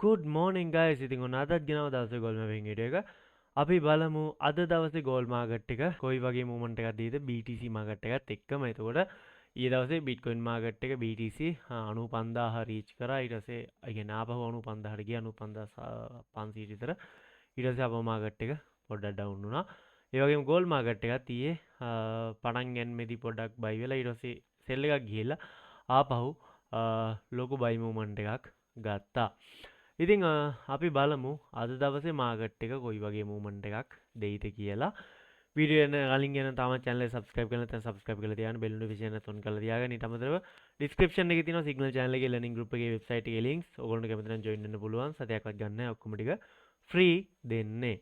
Good morning guys. ඉතින් ඔන්න අදත් ගෙනව දවසේ ගෝල් මැපින් වීඩියෝ එක. අපි බලමු අද දවසේ ගෝල් මාකට් එක කොයි වගේ මූවමන්ට් එකක් දීද BTC මාකට් එකත් එක්කම. එතකොට ඊයේ දවසේ Bitcoin මාකට් එක BTC 95000 රීච් කරා. ඊට පස්සේ ඒ කියන්නේ ආපහු 95000ට ගියා 95500 විතර. ඊට පස්සේ අපෝ මාකට් එක පොඩ්ඩක් ඩවුන් වුණා. ඒ වගේම ගෝල් මාකට් එකත් ඊයේ පටන් ගැනීමේදී පොඩ්ඩක් බයි වෙලා ඊට පස්සේ සෙල් එකක් ගිහිල්ලා ආපහු ලොකු බයි මූවමන්ට් එකක් ගත්තා. ඉතින් අපි බලමු අද දවසේ මාකට් එක කොයි වගේ මූවමන්ට් එකක් දෙයිද කියලා. වීඩියෝ එක කලින් යන තාම channel එක subscribe කරලා නැත්නම් subscribe කරලා තියාගන්න bell notification එක on කරලා තියාගන්න. ඊට අමතරව description එකේ තියෙනවා signal channel එකේ learning group එකේ website එකේ links. ඕගොල්ලෝ කැමති නම් join වෙන්න පුළුවන්. සතයක්වත් ගන්න නැහැ. ඔක්කොම ටික free දෙන්නේ.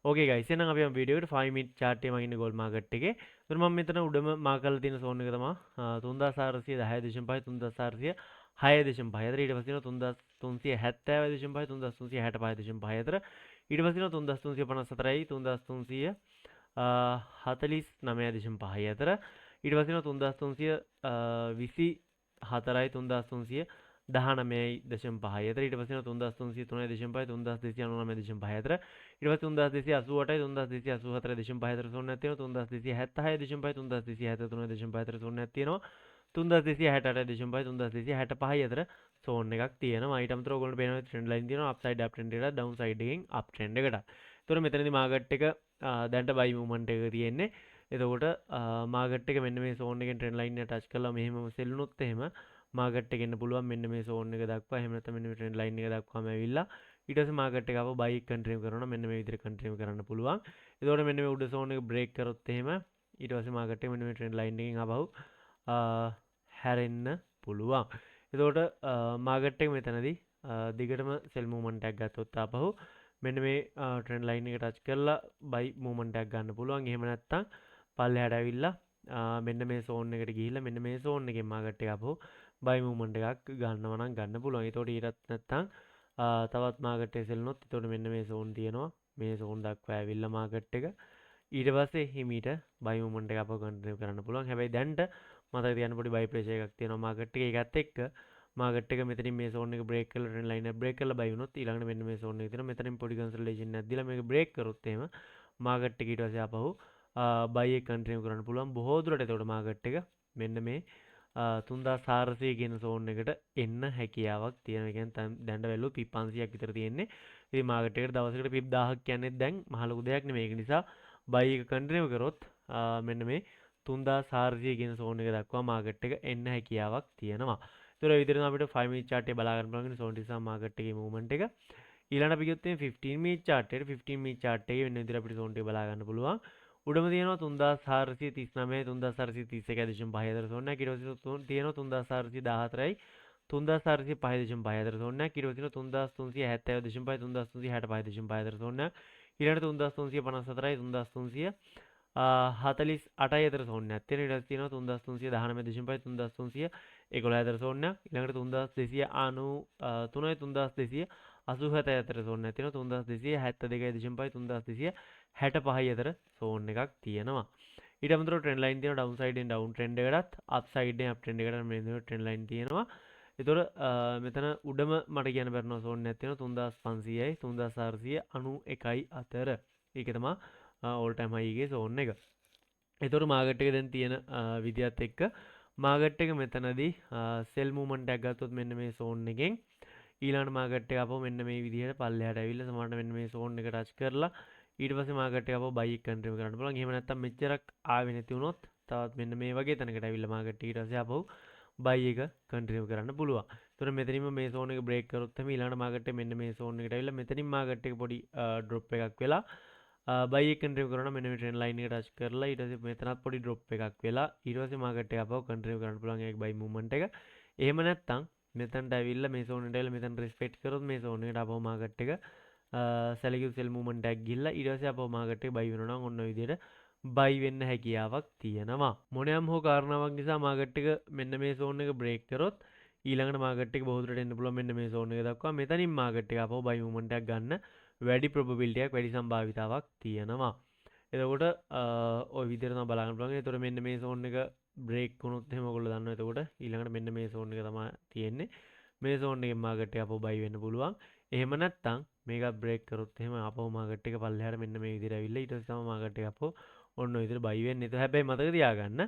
ඕකේ guys එහෙනම් අපි යමු වීඩියෝ එකට 5 minute chart එකේ මම ඉන්නේ gold market එකේ. ඒතර මම මෙතන උඩම මාක් කරලා තියෙන zone එක තමයි 3410.5 3400 6.5 ඊට පස්සේ 3370.5 3365.5 ඊට පස්සේ 3354යි 3349.5 අතර ඊට පස්සේ 3324යි 3319.5 අතර ඊට පස්සේ 3303.5 3299.5 අතර ඊට පස්සේ 3288යි 3284.5 අතර සෝන්නයක් තියෙනවා 3276.5 3273.5 අතර සෝන්නයක් තියෙනවා 3268.5 3265 අතර සෝන් එකක් තියෙනවා. ඊට අමතරව ඔයගොල්ලන්ට පේනවා ට්‍රෙන්ඩ් ලයින් තියෙනවා අප්සයිඩ් අප් ට්‍රෙන්ඩ් එකට ඩවුන් සයිඩ් එකෙන් අප් ට්‍රෙන්ඩ් එකට. ඒතකොට මෙතනදී මාකට් එක දැන්ට බයි මූවමන්ට් එක තියෙන්නේ. එතකොට මාකට් එක මෙන්න මේ සෝන් එකෙන් ට්‍රෙන්ඩ් ලයින් එක ටච් කළා මෙහෙම සෙල් වුණොත් එහෙම මාකට් එක එන්න පුළුවන් මෙන්න මේ සෝන් එක දක්වා. එහෙම නැත්නම් මෙන්න මේ ට්‍රෙන්ඩ් ලයින් එක දක්වාම ඇවිල්ලා ඊට පස්සේ මාකට් එක ආව බයි කන්ටිනියු කරනවා මෙන්න මේ විදිහට කන්ටිනියු කරන්න පුළුවන්. එතකොට මෙන්න මේ උඩ සෝන් එක බ්‍රේක් කරොත් එහෙම ඊට පස්සේ මාකට් එක මෙන්න මේ ට්‍රෙන්ඩ් ලයින් එකෙන් ආපහු හැරෙන්න පුළුවන්. එතකොට මාකට් එක මෙතනදී දිගටම සෙල් මූවමන්ට් එකක් ගත්තොත් ආපහු මෙන්න මේ ට්‍රෙන්ඩ් ලයින් එක ටච් කරලා බයි මූවමන්ට් එකක් ගන්න පුළුවන්. එහෙම නැත්නම් පල්ලෙහාට ඇවිල්ලා මෙන්න මේ සෝන් එකට ගිහිල්ලා මෙන්න මේ සෝන් එකෙන් මාකට් එක ආපහු බයි මූවමන්ට් එකක් ගන්නවා නම් ගන්න පුළුවන්. ඒතකොට ඊටත් නැත්නම් තවත් මාකට් එක සෙල් වුණොත් එතකොට මෙන්න මේ සෝන් තියෙනවා. මේ සෝන් දක්වා ඇවිල්ලා මාකට් එක ඊට පස්සේ හිමීට බයි මූවමන්ට් එක ආපහු කන්ටිනියු කරන්න පුළුවන්. හැබැයි දැන්ට මතක තියාගන්න පොඩි බයි ප්‍රෙෂර් එකක් තියෙනවා මාකට් එකේ. ඒකත් එක්ක මාකට් එක මෙතනින් මේ සෝන් එක බ්‍රේක් කරලා ට්‍රෙන්ඩ් ලයින් එක බ්‍රේක් කරලා බයි වුණොත් ඊළඟට මෙන්න මේ සෝන් එක තියෙනවා. මෙතනින් පොඩි කන්සල්ටේෂන් එකක් දීලා මේක බ්‍රේක් කරොත් එහෙම මාකට් එක ඊට පස්සේ ආපහු බයි එක කන්ටිනියු කරන්න පුළුවන්. බොහෝ දුරට එතකොට මාකට් එක මෙන්න මේ 3400 කියන සෝන් එකට එන්න හැකියාවක් තියෙනවා. ඒ කියන්නේ දැන් වැල්ලු පිප් 500ක් විතර තියෙන්නේ. ඉතින් මාකට් එකට දවසකට පිප් 1000ක් කියන්නේ දැන් මහ ලොකු දෙයක් නෙමෙයි. ඒක නිසා බයි එක කන්ටිනියු කරොත් මෙන්න මේ 3400 කියන සෝන් එක දක්වා මාකට් එක එන්න හැකියාවක් තියෙනවා. ඒතර ඒ විදිහට අපිට 5 minute chart එක බලා ගන්න පුළුවන් සෝන් ටිසා මාකට් එකේ මූවමන්ට් එක. ඊළඟට අපි ගියොත් 15 minute chart එකට 15 minute chart එකේ වෙන විදිහට අපිට සෝන් ටික බලා ගන්න පුළුවන්. උඩම තියෙනවා 3439 3431.5 අතර සෝන් එකක්. ඊට පස්සේ තියෙනවා 3414යි 3405.5 අතර සෝන් එකක්. ඊට පස්සේ 3370.5 3365.5 අතර සෝන් එකක්. ඊළඟට 3354යි 3300 48 අතර සෝන් එකක් තියෙනවා. ඊට පස්සේ තියෙනවා 3319.5 3311 අතර සෝන් එකක්. ඊළඟට 3293යි 3287 අතර සෝන් එකක් තියෙනවා. 3272.5 3265 අතර සෝන් එකක් තියෙනවා. ඊට අමතරව ට්‍රෙන්ඩ් ලයින් තියෙනවා ඩවුන් සයිඩ් එකෙන් ඩවුන් ට්‍රෙන්ඩ් එකටත් අප් සයිඩ් එකෙන් අප් ට්‍රෙන්ඩ් එකටත් මේ විදිහට ට්‍රෙන්ඩ් ලයින් තියෙනවා. ඒතොර මෙතන උඩම මට කියන්න බැරිනවා සෝන් එකක් තියෙනවා 3500යි 3491යි අතර. ඒක තමයි all time high එකේ සෝන් එක. ඒතොර මාකට් එක දැන් තියෙන විදියත් එක්ක මාකට් එක මෙතනදී සෙල් මූවමන්ට් එකක් ගත්තොත් මෙන්න මේ සෝන් එකෙන් ඊළඟ මාකට් එක ආපහු මෙන්න මේ විදිහට පල්ලෙහාට ඇවිල්ලා සමහරවිට මෙන්න මේ සෝන් එක ටච් කරලා ඊට පස්සේ මාකට් එක ආපහු බයි එක කන්ටිනියු කරන්න පුළුවන්. එහෙම නැත්නම් මෙච්චරක් ආවේ නැති වුණොත් තවත් මෙන්න මේ වගේ තැනකට ඇවිල්ලා මාකට් ඊට පස්සේ ආපහු බයි එක කන්ටිනියු කරන්න පුළුවන්. ඒතර මෙතනින්ම මේ සෝන් එක බ්‍රේක් කරොත් එහම ඊළඟ මාකට් එක මෙන්න මේ සෝන් එකට ඇවිල්ලා මෙතනින් මාකට් එක පොඩි ඩ්‍රොප් එකක් වෙලා බයි එක කන්ටිනියු කරනවා මෙන්න මේ ට්‍රෙන්ඩ් ලයින් එක ටච් කරලා ඊට පස්සේ මෙතනත් පොඩි ඩ්‍රොප් එකක් වෙලා ඊට පස්සේ මාකට් එක ආපහු කන්ටිනියු කරන්න පුළුවන් ඒක බයි මූවමන්ට් එක. එහෙම නැත්නම් මෙතනට ඇවිල්ලා මේ සෝන් එකට ඇවිල්ලා මෙතන රිස්පෙක්ට් කරොත් මේ සෝන් එකට ආපහු මාකට් එක සැලකියු සෙල් මූවමන්ට් එකක් ගිහිල්ලා ඊට පස්සේ ආපහු මාකට් එක බයි වෙනවා නම් ඔන්න ඔය විදිහට බයි වෙන්න හැකියාවක් තියෙනවා. මොනෑම් හෝ කාරණාවක් නිසා මාකට් එක මෙන්න මේ සෝන් එක බ්‍රේක් කරොත් ඊළඟට මාකට් එක බොහෝ දුරට එන්න පුළුවන් මෙන්න මේ සෝන් එක දක්වා. මෙතනින් මාකට් එක ආපහු බයි මූවමන්ට් එකක් ගන්න වැඩි probability එකක් වැඩි සම්භාවිතාවක් තියෙනවා. එතකොට ওই විදිහට තමයි බලන්න පුළුවන්. ඒතකොට මෙන්න මේ සෝන් එක බ්‍රේක් වුණොත් එහෙම ඔයගොල්ලෝ දන්නවා. එතකොට ඊළඟට මෙන්න මේ සෝන් එක තමයි තියෙන්නේ. මේ සෝන් එකෙන් මාකට් එක අපෝ බයි වෙන්න පුළුවන්. එහෙම නැත්නම් මේක බ්‍රේක් කරොත් එහෙම ආපහු මාකට් එක පල්ලෙහාට මෙන්න මේ විදිහට ඇවිල්ලා ඊට පස්සේ තමයි මාකට් එක ආපහු ඔන්න ඔය විදිහට බයි වෙන්නේ. ඒක හැබැයි මතක තියාගන්න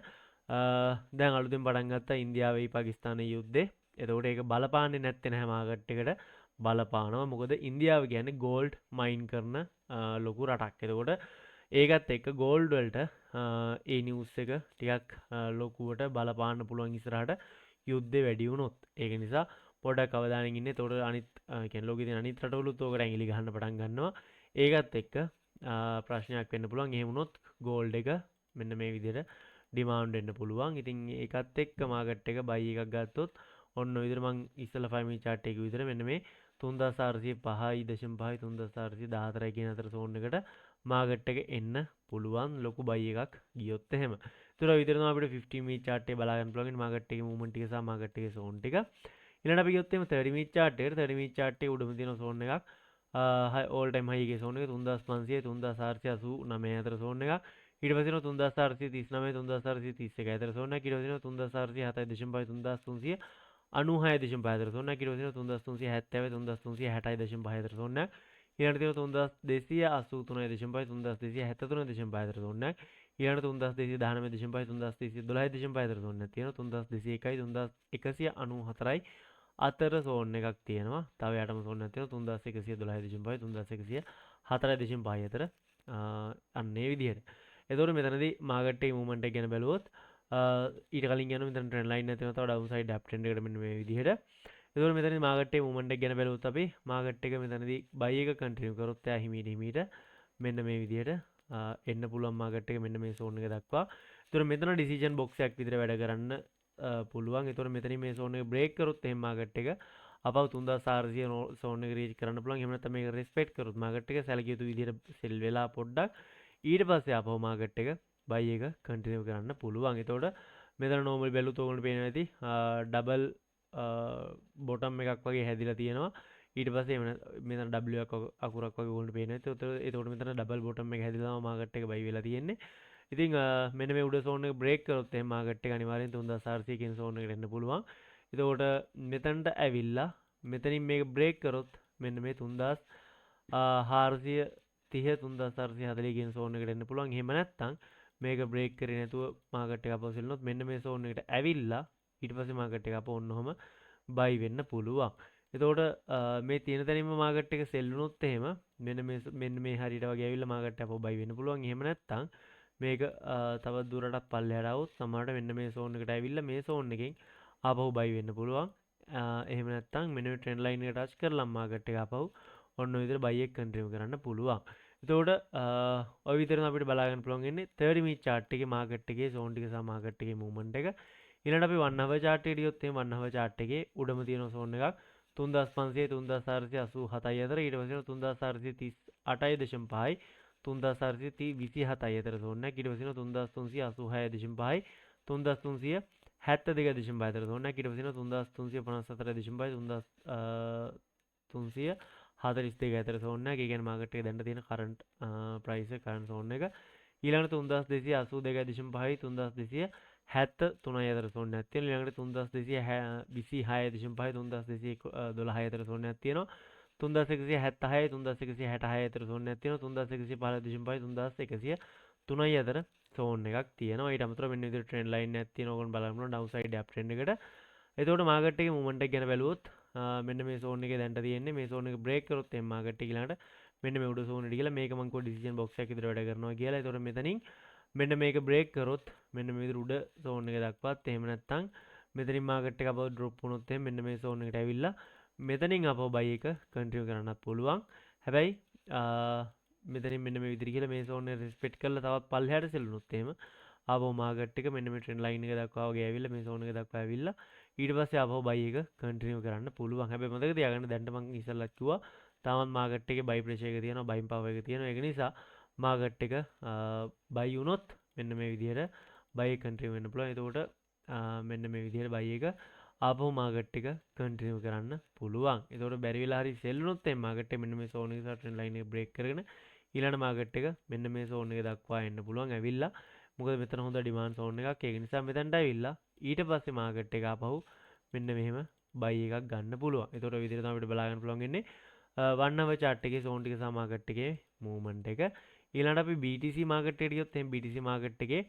දැන් අලුතෙන් පටන් ගත්ත ඉන්දියාවේයි පාකිස්තානයේ යුද්ධේ. එතකොට ඒක බලපාන්නේ නැත්තේ නැහැ මාකට් එකට. බලපානවා. මොකද ඉන්දියාව කියන්නේ ගෝල්ඩ් මයින් කරන ලොකු රටක්. එතකොට ඒකත් එක්ක ගෝල්ඩ් වලට ඒ නිවුස් එක ටිකක් ලොකුවට බලපාන්න පුළුවන් ඉස්සරහට යුද්ධේ වැඩි වුණොත්. ඒක නිසා පොඩ්ඩක් අවධානයෙන් ඉන්න. එතකොට අනිත් කියන්නේ ලෝකේ තියෙන අනිත් රටවලුත් ඕකට ඇඟිලි ගහන්න පටන් ගන්නවා. ඒකත් එක්ක ප්‍රශ්නයක් වෙන්න පුළුවන්. එහෙම වුණොත් ගෝල්ඩ් එක මෙන්න මේ විදිහට ඩිමාන්ඩ් වෙන්න පුළුවන්. ඉතින් ඒකත් එක්ක මාකට් එක බයි එකක් ගත්තොත් ඔන්න ඔය විදිහට මං ඉස්සලා 5 මිනිත් chart එකේ විතර මෙන්න මේ 3405.5 3414 කියන අතර සෝන් එකට මාකට් එක එන්න පුළුවන් ලොකු බයි එකක් ගියොත් එහෙම. ඒතර විතර තමයි අපිට 15 මිනිත් chart එක බලා ගන්න පුළුවන් මාකට් එකේ මූවමන්ට් ටික සහ මාකට් එකේ සෝන් ටික. ඊළඟට අපි ගියොත් එහෙම 30 මිනිත් chart එකට 30 මිනිත් chart එකේ උඩම තියෙන සෝන් එකක් all time high එකේ සෝන් එක 3500 3489 අතර සෝන් එකක්. ඊට පස්සේ එනවා 3439 3431 අතර සෝන් එකක්. ඊට පස්සේ එනවා 3407.5 36.5 අතර සෝන් එකක්. ඊට පස්සේ එනවා 3370 3360.5 අතර සෝන් එකක්. ඊළඟට තියෙනවා 3283.5 3273.5 අතර සෝන් එකක්. ඊළඟට 3219.5 3212.5 අතර සෝන් එකක් තියෙනවා. 3201යි 3194යි අතර සෝන් එකක් තියෙනවා. තව යටම සෝන් එකක් තියෙනවා 3112.5 3104.5 අතර අන්න ඒ විදිහට. එතකොට මෙතනදී මාකට් එකේ මූවමන්ට් එක ගැන බැලුවොත් ඊට කලින් යන මෙතන ට්‍රෙන්ඩ් ලයින් එක තියෙනවා තව ඩවුන් සයිඩ් අප් ට්‍රෙන්ඩ් එකට මෙන්න මේ විදිහට. එතකොට මෙතනදී මාකට් එකේ මූවමන්ට් එක ගැන බැලුවොත් අපි මාකට් එක මෙතනදී බයි එක කන්ටිනියු කරොත් එයා හිමීට මෙන්න මේ විදිහට එන්න පුළුවන් මාකට් එක මෙන්න මේ සෝන් එක දක්වා. එතකොට මෙතන ඩිසිෂන් බොක්ස් එකක් විතර වැඩ කරන්න පුළුවන්. එතකොට මෙතනින් මේ සෝන් එක බ්‍රේක් කරොත් එහෙනම් මාකට් එක අපව 3400 සෝන් එක රීච් කරන්න පුළුවන්. එහෙම නැත්නම් මේක රෙස්පෙක්ට් කරොත් මාකට් එක සැලකිය යුතු විදිහට සෙල් වෙලා පොඩ්ඩක් ඊට පස්සේ අපව මාකට් එක බයි එක කන්ටිනියු කරන්න පුළුවන්. එතකොට මෙතන නෝමල් බැලුවොත් ඔයගොල්ලන්ට පේනවා ඇති ඩබල් බොටම් එකක් වගේ හැදිලා තියෙනවා. ඊට පස්සේ මෙතන W අකුරක් වගේ ඔයගොල්ලන්ට පේනවා. එතකොට මෙතන ඩබල් බොටම් එක හැදිලා තමයි මාකට් එක බයි වෙලා තියෙන්නේ. ඉතින් මෙන්න මේ උඩ සෝන් එක බ්‍රේක් කරොත් එහෙනම් මාකට් එක අනිවාර්යෙන් 3400 කියන සෝන් එකට එන්න පුළුවන්. එතකොට මෙතනට ඇවිල්ලා මෙතනින් මේක බ්‍රේක් කරොත් මෙන්න මේ 3430 3440 කියන සෝන් එකට එන්න පුළුවන්. එහෙම නැත්නම් මේක බ්‍රේක් කරේ නැතුව මාකට් එක අපව සෙල්ලුනොත් මෙන්න මේ සෝන් එකට ඇවිල්ලා ඊට පස්සේ මාකට් එක අපව ඔන්නෝම බයි වෙන්න පුළුවන්. එතකොට මේ තියෙන තැනින්ම මාකට් එක සෙල් වුණොත් එහෙම මෙන්න මේ හරියට වගේ ඇවිල්ලා මාකට් එක අපව බයි වෙන්න පුළුවන්. එහෙම නැත්නම් මේක තවත් දුරටත් පල්ලෙහාට આવොත් සමහරට මෙන්න මේ සෝන් එකට ඇවිල්ලා මේ සෝන් එකෙන් ආපහු බයි වෙන්න පුළුවන්. එහෙම නැත්නම් මෙන්න මේ ට්‍රෙන්ඩ් ලයින් එක ටච් කරලා මාකට් එක ආපහු ඔන්න ඔය විදිහට බයි එක කන්ටිනියු කරන්න පුළුවන්. එතකොට ඔය විදිහට අපිට බලා ගන්න පුළුවන් ඉන්නේ 30 මිනිත් chart එකේ මාකට් එකේ සෝන් ටික සහ මාකට් එකේ මූවමන්ට් එක. ඊළඟට අපි 1 hour chart එකට ගියොත් එහෙනම් 1 hour chart එකේ උඩම තියෙන සෝන් එකක් 3500 3487යි අතර. ඊට පස්සේ 3438.5යි 3427යි අතර සෝන් එකක්. ඊට පස්සේ 3386.5යි 3372.5 අතර සෝන් එකක්. ඊට පස්සේ 3354.5 3342 අතර සෝන් එකක්. ඒ කියන්නේ මාකට් එකේ දැන් තියෙන කරන්ට් ප්‍රයිස් එක කරන්ට් සෝන් එක. ඊළඟට 3282.5යි 3273යි අතර සෝන් එකක් තියෙනවා. ඊළඟට 3226.5 3212 අතර සෝන් එකක් තියෙනවා. 3176 3166 අතර සෝන් එකක් තියෙනවා. 3115.5 3103යි අතර සෝන් එකක් තියෙනවා. ඊට අමතරව මෙන්න විදිහට ට්‍රෙන්ඩ් ලයින් එකක් තියෙනවා. ඕගොල්ලෝ බලන්න පුළුවන් ඩවුන් සයිඩ් අප් ට්‍රෙන්ඩ් එකට. එතකොට මාකට් එකේ මූවමන්ට් එක ගැන බැලුවොත් මෙන්න මේ සෝන් එකේ දැන්ට තියෙන්නේ මේ සෝන් එක බ්‍රේක් කරොත් එම් මාකට් එක ඊළඟට මෙන්න මේ උඩ සෝන් එකට ගිහලා මේක මම කො ඩිසිෂන් බොක්ස් එකක් විතර වැඩ කරනවා කියලා. එතකොට මෙතනින් මෙන්න මේක බ්‍රේක් කරොත් මෙන්න මේ විදිහට උඩ සෝන් එක දක්වාත් එහෙම නැත්නම් මෙතනින් මාකට් එක අපව ඩ්‍රොප් වුණොත් එහෙනම් මෙන්න මේ සෝන් එකට ඇවිල්ලා මෙතනින් අපව බයි එක කන්ටිනියු කරන්නත් පුළුවන්. හැබැයි මෙතනින් මෙන්න මේ විදිහට කියලා මේ සෝන් එක රෙස්පෙක්ට් කරලා තවත් පල්ලෙහාට සෙල්ලුනොත් එහෙම ආපහු මාකට් එක මෙන්න මේ ට්‍රෙන්ඩ් ලයින් එක දක්වා වගේ ඇවිල්ලා මේ සෝන් එක දක්වා ඇවිල්ලා ඊට පස්සේ ආපහු බයි එක කන්ටිනියු කරන්න පුළුවන්. හැබැයි මතක තියාගන්න දැන්ට මම ඉස්සෙල්ලා කිව්වා තාමත් මාකට් එකේ බයි ප්‍රෙෂර් එක තියෙනවා, බයින් පවර් එක තියෙනවා. ඒක නිසා මාකට් එක බයි වුණොත් මෙන්න මේ විදිහට බයි එක කන්ටිනියු වෙන්න පුළුවන්. එතකොට මෙන්න මේ විදිහට බයි එක ආපහු මාකට් එක කන්ටිනියු කරන්න පුළුවන්. එතකොට බැරි වෙලා හරි සෙල් වුණොත් එම් මාකට් එක මෙන්න මේ සෝන් එක ට්‍රෙන්ඩ් ලයින් එක බ්‍රේක් කරගෙන ඊළඟ මාකට් එක මෙන්න මේ සෝන් එක දක්වා එන්න පුළුවන්. ඇවිල්ලා මොකද මෙතන හොඳ ඩිමාන්ඩ් සෝන් එකක්. ඒක නිසා මෙතනට ඇවිල්ලා ඊට පස්සේ මාකට් එක ආපහු මෙන්න මෙහෙම බයි එකක් ගන්න පුළුවන්. ඒතකොට විදිහට තමයි අපිට බලා ගන්න පුළුවන් ඉන්නේ 1 hour chart එකේ zone ටික සහ market එකේ movement එක. ඊළඟට අපි BTC market එකට ගියොත් එහෙනම් BTC market එකේ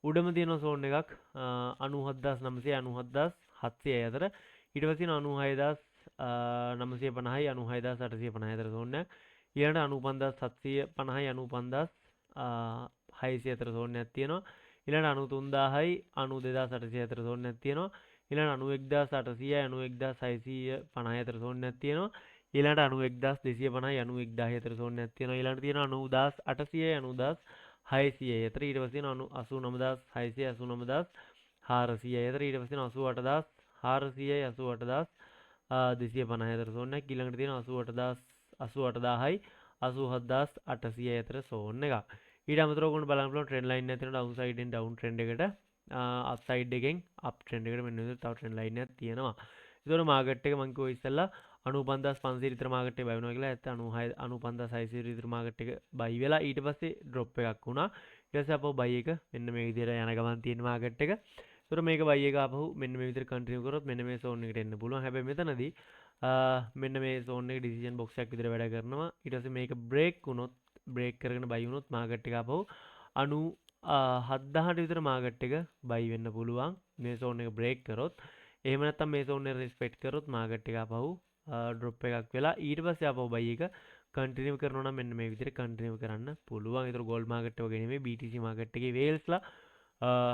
උඩම තියෙන zone එකක් 97900 97700 අතර. ඊට පස්සේ 96950යි 96850 අතර zone එකක්. ඊළඟට 95750යි 95600 අතර zone එකක් තියෙනවා. ඊළඟට 93000යි 92800 අතර zone එකක් තියෙනවා. ඊළඟට 91800යි 91650 අතර zone එකක් තියෙනවා. ඊළඟට 91250යි 91000 අතර zone එකක් තියෙනවා. ඊළඟට තියෙනවා 91800යි 90600 අතර. ඊට පස්සේ තියෙනවා 89600යි 89400 අතර. ඊට පස්සේ තියෙනවා 88400යි 88250 අතර zone එකක්. ඊළඟට තියෙනවා 88000යි 87800 අතර zone එකක්. ඊට අමතරව ඔයගොල්ලෝ බලන්න පුළුවන් trend line එකක් තියෙනවා down side එකෙන් down trend එකට up side එකෙන් up trend එකට මෙන්න විදිහට තව trend line එකක් තියෙනවා. ඒතකොට market එක මම කිව්වා ඉස්සෙල්ලා 95500 විතර market එක buy වෙනවා කියලා. ඇත්ත 95600 විතර market එක buy වෙලා ඊට පස්සේ drop එකක් වුණා. ඊට පස්සේ අපෝ buy එක මෙන්න මේ විදිහට යන ගමන් තියෙන market එක. ඒතකොට මේක buy එක ආපහු මෙන්න මේ විදිහට continue කරොත් මෙන්න මේ zone එකට එන්න පුළුවන්. හැබැයි මෙතනදී මෙන්න මේ zone එක decision box එකක් විදිහට වැඩ කරනවා. ඊට පස්සේ මේක break වුණොත් break කරගෙන buy වුණොත් market එක ආපහු 7000ට විතර market එක buy වෙන්න පුළුවන්. මේ zone එක break කරොත්. එහෙම නැත්නම් මේ zone එක respect කරොත් market එක ආපහු drop එකක් වෙලා ඊට පස්සේ ආපහු buy එක continue කරනවා නම් මෙන්න මේ විදිහට continue කරන්න පුළුවන්. ඒතර gold market එක වගේ නෙමෙයි BTC market එකේ whales ලා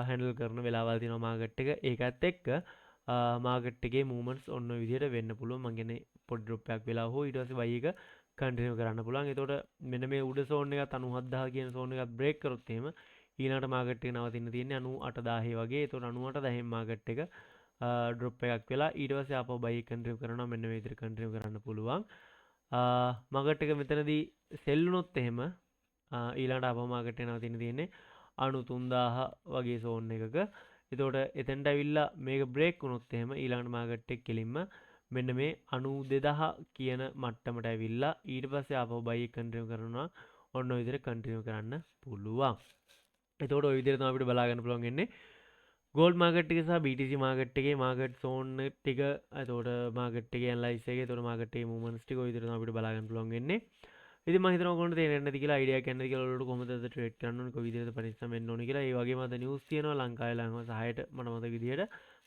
handle කරන වෙලාවල් තියෙනවා market එක. ඒකත් එක්ක market එකේ movements ඔන්න ඔය විදිහට වෙන්න පුළුවන්. මං කියන්නේ පොඩි drop එකක් වෙලා හෝ ඊට පස්සේ buy එක continue කරන්න පුළුවන්. එතකොට මෙන්න මේ උඩ zone එකත් 97000 කියන zone එකත් break කරොත් එහෙම ඊළඟට market එක නවතින්න තියෙන්නේ 98000 වගේ. එතකොට 98000 market එක drop එකක් වෙලා ඊට පස්සේ ආපහු buy එක continue කරනවා. මෙන්න මේ විදිහට continue කරන්න පුළුවන්. market එක මෙතනදී sell වුණොත් එහෙම ඊළඟට ආපහු market එක නවතින්න තියෙන්නේ 93000 වගේ zone එකක. එතකොට එතෙන්ට ඇවිල්ලා මේක break වුණොත් එහෙම ඊළඟට market එක කෙලින්ම මෙන්න මේ 92000 කියන මට්ටමට ඇවිල්ලා ඊට පස්සේ ආපහු buy එක continue කරනවා. ඔන්න ඔය විදිහට continue කරන්න පුළුවන්. එතකොට ඔය විදිහට තමයි අපිට බලා ගන්න පුළුවන් වෙන්නේ gold market එක සහ BTC market එකේ market zone ටික. එතකොට market එකේ analysis එකේ එතකොට market එකේ movements ටික ඔය විදිහට තමයි අපිට බලා ගන්න පුළුවන් වෙන්නේ. ඉතින් මම හිතනවා ඔයගොල්ලන්ට තේරෙන්නේ නැති කියලා idea එකක් නැති කියලා ඔයගොල්ලෝ කොහොමද trade කරන්න ඕනේ කොයි විදිහට පරිස්සම් වෙන්න ඕනේ කියලා. ඒ වගේම අද news තියෙනවා ලංකාවේ ළඟම 6ට මට මතක විදිහට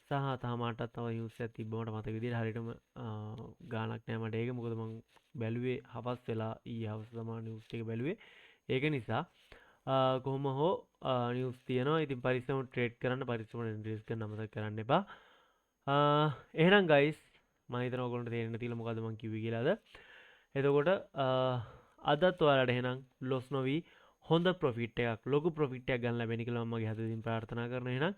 සහ තහමාටත් තව news එකක් තිබ්බ මට මතක විදිහට හරියටම ගාණක් නැහැ මට ඒක. මොකද මම බැලුවේ හවස් වෙලා ඊයේ හවස තමයි news ටික බැලුවේ. ඒක නිසා කොහොම හෝ නිවස් තියෙනවා. ඉතින් පරිස්සම ට්‍රේඩ් කරන්න පරිස්සම ඉන්ට්‍රෙස් ගන්න අමතක කරන්න එපා. එහෙනම් ගයිස් මම හිතනවා ඔයගොල්ලන්ට තේරෙන්න තියෙලා මොකද්ද මම කිව්වේ කියලාද. එතකොට අදත් ඔයාලට එහෙනම් ලොස් නොවි හොඳ ප්‍රොෆිට් එකක් ලොකු ප්‍රොෆිට් එකක් ගන්න ලැබෙන කියලා මම මගේ හදවතින් ප්‍රාර්ථනා කරනවා. එහෙනම්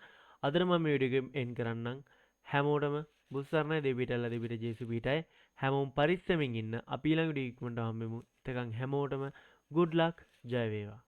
අදට මම මේ වීඩියෝ එක එන්ඩ් කරන්නම්. හැමෝටම බුස්සරණයි දෙවියටලා දෙවියට ජේසු පීඨයි. හැමෝම පරිස්සමින් ඉන්න. අපි ඊළඟ වීඩියෝ ඉක්මනට හම්බෙමු. එතකන් හැමෝටම good luck ජය වේවා.